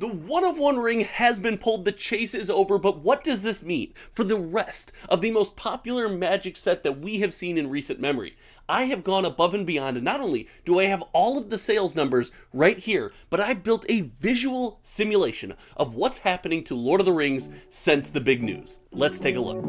The 1 of 1 ring has been pulled, the chase is over, but what does this mean for the rest of the most popular Magic set that we have seen in recent memory? I have gone above and beyond, and not only do I have all of the sales numbers right here, but I've built a visual simulation of what's happening to Lord of the Rings since the big news. Let's take a look.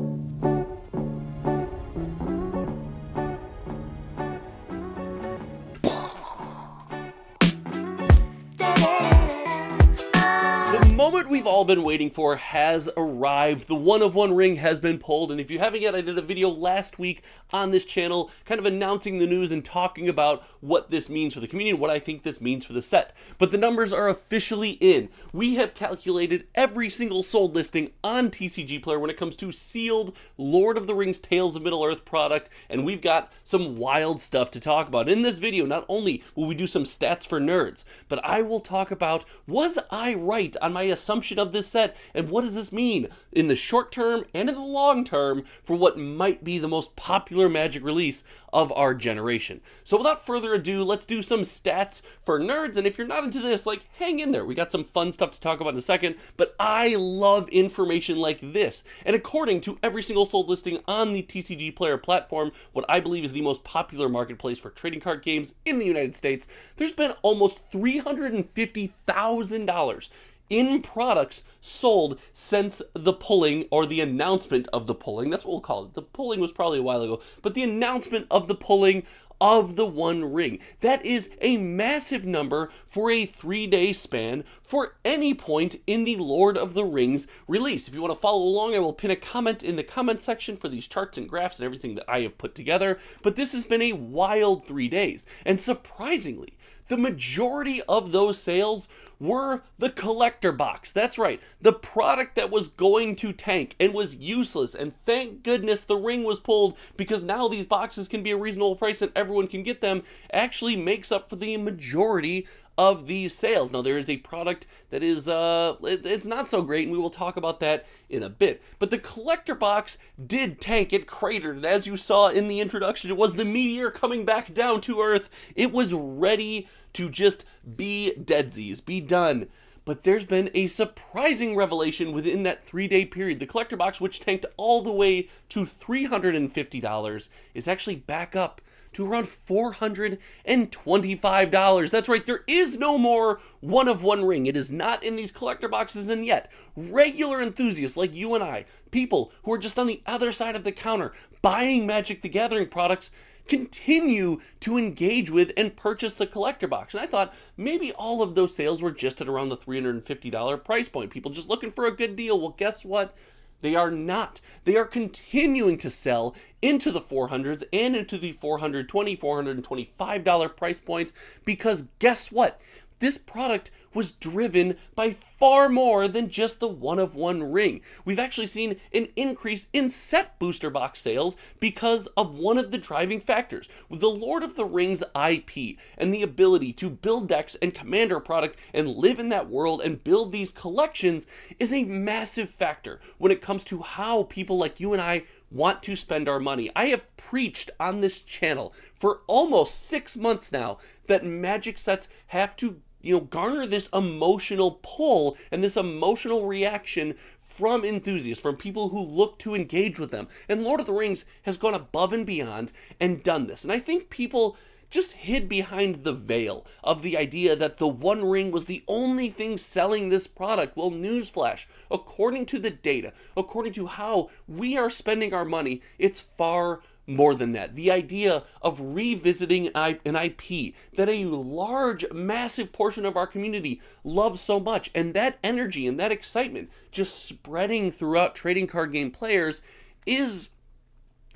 The moment we've all been waiting for has arrived. The 1 of 1 ring has been pulled, and if you haven't yet, I did a video last week on this channel kind of announcing the news and talking about what this means for the community and what I think this means for the set. But the numbers are officially in. We have calculated every single sold listing on TCG Player when it comes to sealed Lord of the Rings Tales of Middle-earth product, and we've got some wild stuff to talk about. In this video, not only will we do some stats for nerds, but I will talk about, was I right on my assumption of this set, and what does this mean in the short term and in the long term for what might be the most popular Magic release of our generation. So without further ado, let's do some stats for nerds, and if you're not into this, like, hang in there. We got some fun stuff to talk about in a second, but I love information like this. And according to every single sold listing on the TCG Player platform, what I believe is the most popular marketplace for trading card games in the United States, there's been almost $350,000 in products sold since the pulling, or the announcement of the pulling. That's what we'll call it. The pulling was probably a while ago, but the announcement of the pulling of the One Ring. That is a massive number for a 3-day span for any point in the Lord of the Rings release. If you want to follow along, I will pin a comment in the comment section for these charts and graphs and everything that I have put together, but this has been a wild 3 days, and surprisingly, the majority of those sales were the collector box. That's right, the product that was going to tank and was useless, and thank goodness the ring was pulled, because now these boxes can be a reasonable price and everyone can get them, actually makes up for the majority of these sales. Now there is a product that is it's not so great, and we will talk about that in a bit, but the collector box did tank. It cratered, and as you saw in the introduction, it was the meteor coming back down to Earth. It was ready to just be deadsies, be done. But there's been a surprising revelation within that 3-day period. The collector box, which tanked all the way to $350, is actually back up to around $425. That's right, there is no more 1 of 1 ring. It is not in these collector boxes, and yet regular enthusiasts like you and I, people who are just on the other side of the counter buying Magic the Gathering products, continue to engage with and purchase the collector box. And I thought maybe all of those sales were just at around the $350 price point. People just looking for a good deal. Well, guess what? They are not. They are continuing to sell into the 400s and into the $420, $425 price point, because guess what? This product was driven by far more than just the 1 of 1 ring. We've actually seen an increase in set booster box sales because of one of the driving factors. With the Lord of the Rings IP and the ability to build decks and commander product and live in that world and build these collections is a massive factor when it comes to how people like you and I want to spend our money. I have preached on this channel for almost 6 months now that Magic sets have to garner this emotional pull and this emotional reaction from enthusiasts, from people who look to engage with them. And Lord of the Rings has gone above and beyond and done this. And I think people just hid behind the veil of the idea that the One Ring was the only thing selling this product. Well, newsflash, according to the data, according to how we are spending our money, it's far more than that. The idea of revisiting an IP that a large, massive portion of our community loves so much, and that energy and that excitement just spreading throughout trading card game players is,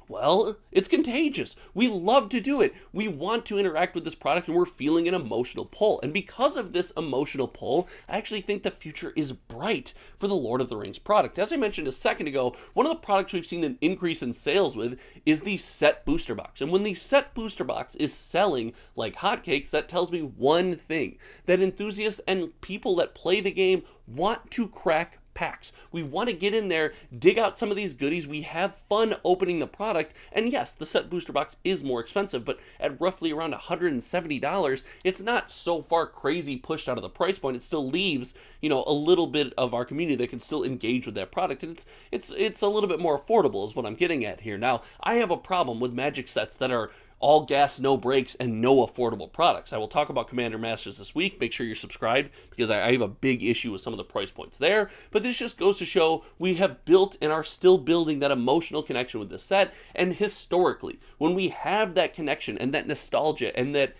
well, it's contagious. We love to do it. We want to interact with this product, and we're feeling an emotional pull. And because of this emotional pull, I actually think the future is bright for the Lord of the Rings product. As I mentioned a second ago, one of the products we've seen an increase in sales with is the set booster box. And when the set booster box is selling like hotcakes, that tells me one thing: that enthusiasts and people that play the game want to crack packs. We want to get in there, dig out some of these goodies. We have fun opening the product. And yes, the set booster box is more expensive, but at roughly around $170, it's not so far crazy pushed out of the price point. It still leaves, a little bit of our community that can still engage with that product. And it's a little bit more affordable is what I'm getting at here. Now, I have a problem with Magic sets that are all gas, no brakes, and no affordable products. I will talk about Commander Masters this week. Make sure you're subscribed because I have a big issue with some of the price points there. But this just goes to show we have built and are still building that emotional connection with this set. And historically, when we have that connection and that nostalgia and that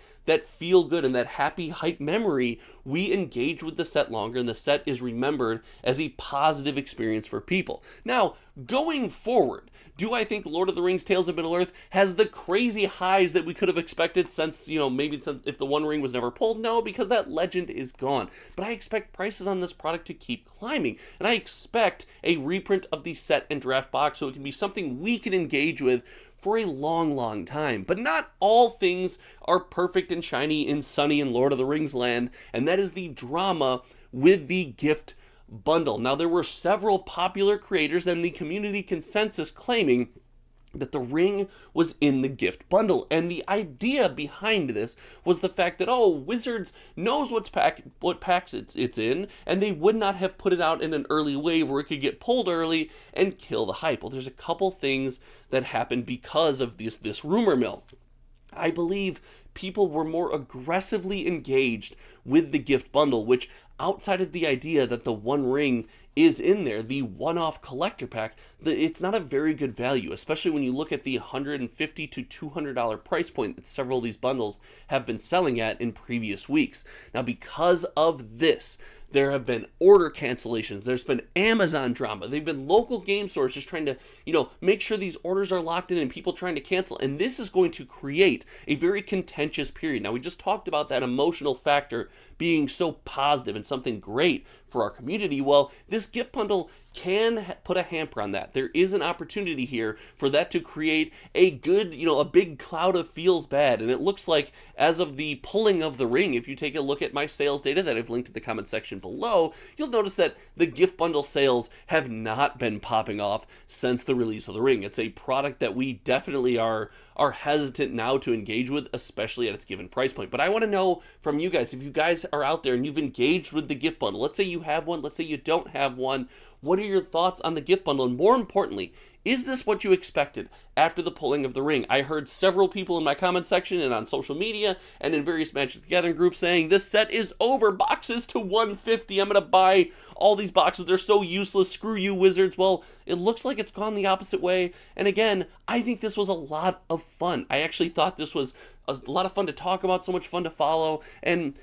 feel good and that happy hype memory, we engage with the set longer and the set is remembered as a positive experience for people. Now, going forward, do I think Lord of the Rings Tales of Middle-earth has the crazy highs that we could have expected since, maybe since if the One Ring was never pulled? No, because that legend is gone. But I expect prices on this product to keep climbing, and I expect a reprint of the set and draft box so it can be something we can engage with for a long, long time. But not all things are perfect and shiny and sunny in Lord of the Rings land, and that is the drama with the gift bundle. Now, there were several popular creators and the community consensus claiming that the ring was in the gift bundle. And the idea behind this was the fact that, Wizards knows what packs it's in, and they would not have put it out in an early wave where it could get pulled early and kill the hype. Well, there's a couple things that happened because of this rumor mill. I believe people were more aggressively engaged with the gift bundle, which outside of the idea that the One Ring is in there, the one-off collector pack, it's not a very good value, especially when you look at the $150 to $200 price point that several of these bundles have been selling at in previous weeks. Now, because of this, there have been order cancellations. There's been Amazon drama. They've been local game stores just trying to, make sure these orders are locked in and people trying to cancel. And this is going to create a very contentious period. Now, we just talked about that emotional factor being so positive and something great for our community. Well, this gift bundle can put a hamper on that. There is an opportunity here for that to create a good, a big cloud of feels bad. And it looks like as of the pulling of the ring, if you take a look at my sales data that I've linked in the comment section below, you'll notice that the gift bundle sales have not been popping off since the release of the ring. It's a product that we definitely are hesitant now to engage with, especially at its given price point. But I want to know from you guys, if you guys are out there and you've engaged with the gift bundle, let's say you have one, let's say you don't have one, what are your thoughts on the gift bundle? And more importantly, is this what you expected after the pulling of the ring? I heard several people in my comment section and on social media and in various Magic the Gathering groups saying this set is over, boxes to $150. I'm going to buy all these boxes. They're so useless. Screw you, Wizards. Well, it looks like it's gone the opposite way. And again, I think this was a lot of fun. I actually thought this was a lot of fun to talk about, so much fun to follow, and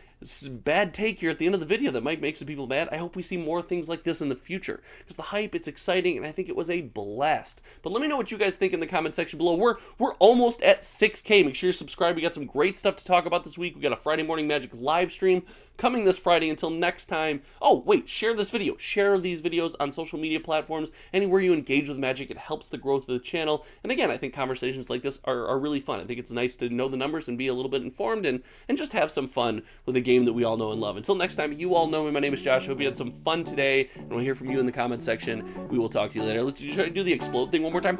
bad take here at the end of the video that might make some people mad. I hope we see more things like this in the future because the hype, it's exciting, and I think it was a blast. But let me know what you guys think in the comment section below. We're almost at 6K. Make sure you're subscribed. We got some great stuff to talk about this week. We got a Friday Morning Magic live stream coming this Friday. Until next time. Oh, wait, share this video. Share these videos on social media platforms. Anywhere you engage with Magic, it helps the growth of the channel. And again, I think conversations like this are really fun. I think it's nice to know the numbers and be a little bit informed and just have some fun with a game that we all know and love. Until next time, you all know me. My name is Josh. I hope you had some fun today, and we'll hear from you in the comment section. We will talk to you later. Let's try to do the explode thing one more time.